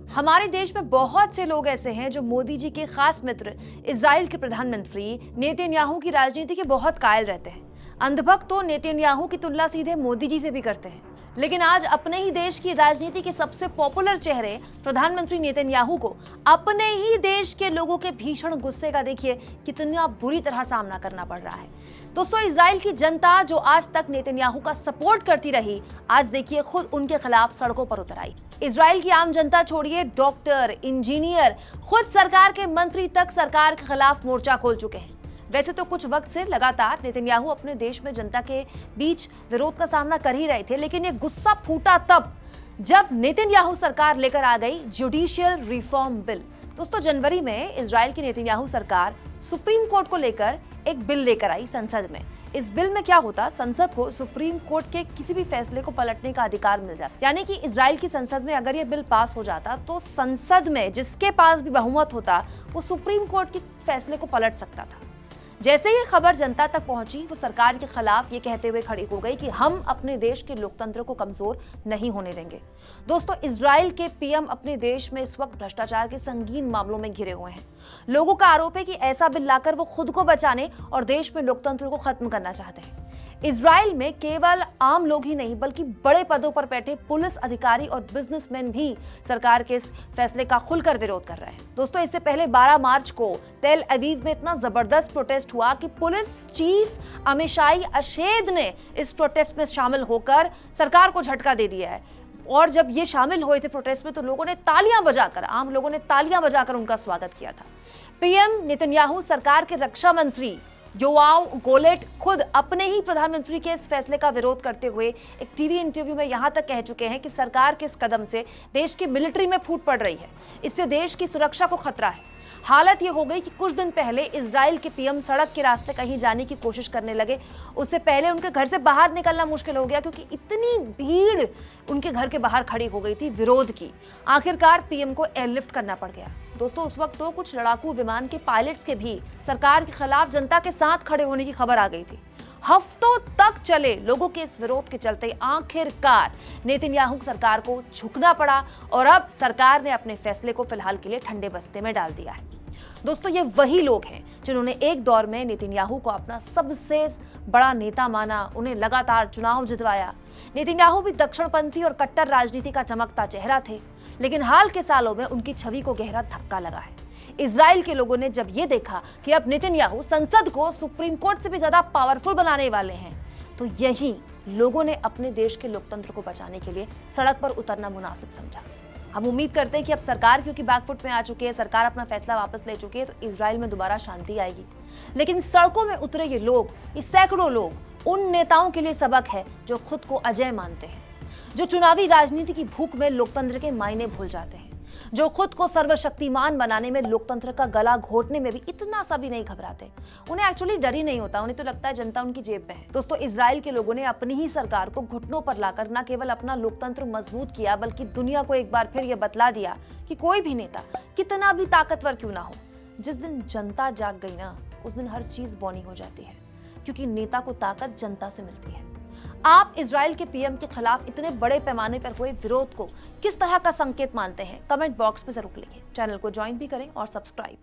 हमारे देश में बहुत से लोग ऐसे हैं जो मोदी जी के खास मित्र इजराइल के प्रधानमंत्री नेतन्याहू की राजनीति के बहुत कायल रहते हैं। अंधभक्त तो नेतन्याहू की तुलना सीधे मोदी जी से भी करते हैं। लेकिन आज अपने ही देश की राजनीति के सबसे पॉपुलर चेहरे प्रधानमंत्री नेतन्याहू को अपने ही देश के लोगों के भीषण गुस्से का देखिए कितना बुरी तरह सामना करना पड़ रहा है। दोस्तों, इजराइल की जनता जो आज तक नेतन्याहू का सपोर्ट करती रही, आज देखिए खुद उनके खिलाफ सड़कों पर उतर आई। इजराइल की आम जनता छोड़िए, डॉक्टर, इंजीनियर, खुद सरकार के मंत्री तक सरकार के खिलाफ मोर्चा खोल चुके हैं। वैसे तो कुछ वक्त से लगातार नेतन्याहू अपने देश में जनता के बीच विरोध का सामना कर ही रहे थे, लेकिन ये गुस्सा फूटा तब जब नेतन्याहू सरकार लेकर आ गई जुडिशियल रिफॉर्म बिल। दोस्तों, जनवरी में इजराइल की नेतन्याहू सरकार सुप्रीम कोर्ट को लेकर एक बिल लेकर आई संसद में। इस बिल में क्या होता, संसद को सुप्रीम कोर्ट के किसी भी फैसले को पलटने का अधिकार मिल जाता। यानी कि इजराइल की संसद में अगर ये बिल पास हो जाता तो संसद में जिसके पास भी बहुमत होता वो सुप्रीम कोर्ट के फैसले को पलट सकता था। जैसे ये खबर जनता तक पहुंची, वो सरकार के खिलाफ ये कहते हुए खड़ी हो गई कि हम अपने देश के लोकतंत्र को कमजोर नहीं होने देंगे। दोस्तों, इजराइल के पीएम अपने देश में इस वक्त भ्रष्टाचार के संगीन मामलों में घिरे हुए हैं। लोगों का आरोप है कि ऐसा बिल लाकर वो खुद को बचाने और देश में लोकतंत्र को खत्म करना चाहते हैं। इजराइल में केवल आम लोग ही नहीं बल्कि बड़े पदों पर बैठे पुलिस अधिकारी और बिजनेसमैन भी सरकार के इस फैसले का खुलकर विरोध कर रहे हैं। दोस्तों, इससे पहले 12 मार्च को तेल अवीव में इतना जबरदस्त प्रोटेस्ट हुआ कि पुलिस चीफ अमिशाई अशेद ने इस प्रोटेस्ट में शामिल होकर सरकार को झटका दे दिया है। और जब ये शामिल हुए थे प्रोटेस्ट में तो लोगों ने तालियां बजाकर, आम लोगों ने तालियां बजाकर उनका स्वागत किया था। पीएम नेतन्याहू सरकार के रक्षा मंत्री योआव गोलेट खुद अपने ही प्रधानमंत्री के इस फैसले का विरोध करते हुए एक टीवी इंटरव्यू में यहां तक कह चुके हैं कि सरकार के इस कदम से देश की मिलिट्री में फूट पड़ रही है, इससे देश की सुरक्षा को खतरा है। हालत ये हो गई कि कुछ दिन पहले इजराइल के पीएम सड़क के रास्ते कहीं जाने की कोशिश करने लगे। उससे पहले उनके घर से बाहर निकलना मुश्किल हो गया क्योंकि इतनी भीड़ उनके घर के बाहर खड़ी हो गई थी विरोध की। आखिरकार पीएम को एयरलिफ्ट करना पड़ गया। दोस्तों, उस वक्त तो कुछ लड़ाकू विमान के पायलट्स के भी सरकार के खिलाफ जनता के साथ खड़े होने की खबर आ गई थी। हफ्तों तक चले लोगों के इस विरोध के चलते आखिरकार नेतन्याहू सरकार को झुकना पड़ा और अब सरकार ने अपने फैसले को फिलहाल के लिए ठंडे बस्ते में डाल दिया है। दोस्तों, ये वही लोग हैं जिन्होंने एक दौर में नेतन्याहू को अपना सबसे बड़ा नेता माना, उन्हें लगातार चुनाव जितवाया। नेतन्याहू भी दक्षिणपंथी और कट्टर राजनीति का चमकता चेहरा थे, लेकिन हाल के सालों में उनकी छवि को गहरा धक्का लगा है। इजराइल के लोगों ने जब ये देखा कि अब नेतन्याहू संसद को सुप्रीम कोर्ट से भी ज्यादा पावरफुल बनाने वाले हैं, तो यही लोगों ने अपने देश के लोकतंत्र को बचाने के लिए सड़क पर उतरना मुनासिब समझा। हम उम्मीद करते हैं कि अब सरकार क्योंकि बैकफुट में आ चुकी है, सरकार अपना फैसला वापस ले चुकी है, तो इजराइल में दोबारा शांति आएगी। लेकिन सड़कों में उतरे ये लोग, ये सैकड़ों लोग उन नेताओं के लिए सबक है जो खुद को अजय मानते हैं, जो चुनावी राजनीति की भूख में लोकतंत्र के मायने भूल जाते हैं, जो खुद को सर्वशक्तिमान बनाने में, लोकतंत्र का गला घोटने में भी इतना सा भी नहीं घबराते। उन्हें एक्चुअली डर ही नहीं होता, उन्हें तो लगता है जनता उनकी जेब में है। दोस्तों, इजराइल के लोगों ने अपनी ही सरकार को घुटनों पर लाकर न केवल अपना लोकतंत्र मजबूत किया बल्कि दुनिया को एक बार फिर यह बतला दिया कि कोई भी नेता कितना भी ताकतवर क्यों ना हो, जिस दिन जनता जाग गई ना, उस दिन हर चीज बौनी हो जाती है, क्योंकि नेता को ताकत जनता से मिलती है। आप इजराइल के पीएम के खिलाफ इतने बड़े पैमाने पर हुए विरोध को किस तरह का संकेत मानते हैं? कमेंट बॉक्स में जरूर लिखें। चैनल को ज्वाइन भी करें और सब्सक्राइब।